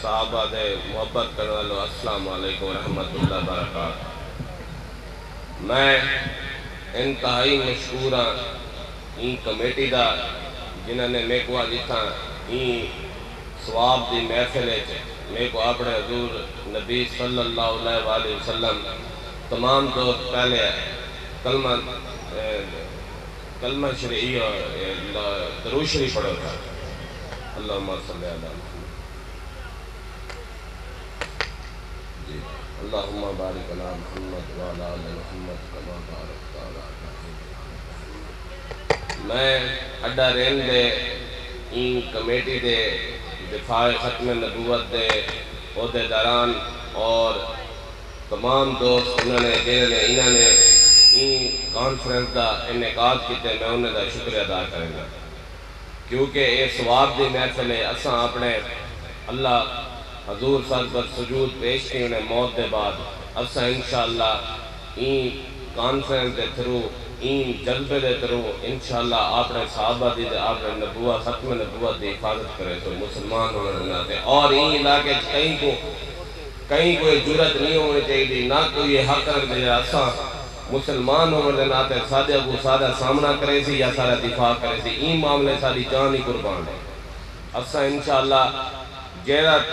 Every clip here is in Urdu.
صحابہ دے محبت کرنے والوں السلام علیکم ورحمۃ اللہ وبرکاتہ۔ میں انتہائی مشکور ہاں این کمیٹی دا جنہوں نے میں کو جتنا این ثواب دی محفل ہے میں کو اپنے حضور نبی صلی اللہ علیہ وسلم تمام دوست پہلے کلمہ شریعی اور درود شریف پڑھو تھا۔ اللہم صلی علی محمد جی اللہم بارک علی محمد وعلی آل محمد کما بارکت علی ابراہیم۔ میں اڈا رین دے این کمیٹی دے دفاع ختم نبوت دے عہدیداران اور تمام دوست انہوں نے این کانفرنس دا انعقاد کیتے میں انہیں دا شکریہ ادا کریں گا کیونکہ یہ ثواب دی محفل ہے۔ اساں اپنے اللہ حضور صاحب پر سجود پیش کی انہیں موت دے بعد اساں انشاءاللہ این کانفرنس دے تھرو این جذبے دے تھرو انشاءاللہ اپنے صحابہ دی دے اپنے نبوت ختم نبوت دی حفاظت کرے تو مسلمان ہونے بناتے اور این علاقے کہیں کوئی جرت نہیں ہونی چاہیے نہ کوئی یہ حق رکھ دے اساں مسلمان ہونے ناتے سادے ابو سادہ سامنا کرے سی یا سارا دفاع کرے سی این معاملے ساری جان ہی قربان ہے۔ اساں انشاءاللہ جیرت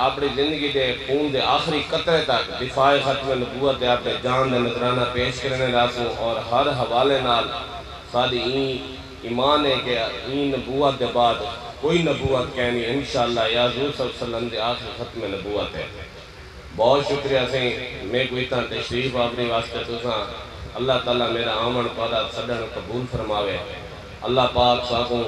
اپنی زندگی دے خون دے آخری قطرے تک دفاع ختم نبوت دے اپنے جان دے نظرانہ پیش کرنے راسوں اور ہر حوالے نال ساری این ایمان ہے کہ این نبوت دے بعد کوئی نبوت کہنی انشاءاللہ یا حضور صلی اللہ علیہ وسلم دے آخری ختم نبوت ہے۔ بہت شکریہ سے میں کوئی اتنا تشریف آپنی واسطے تو اللہ تعالیٰ میرا آمن پادا صدر قبول فرماوے۔ اللہ پاک صاحبوں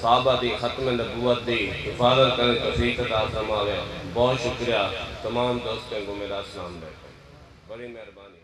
صحابہ دی ختم نبوت دی حفاظت کرنے توفیق عطا فرماوے۔ بہت شکریہ تمام دوستوں کو میرا السلام علیکم، بڑی مہربانی۔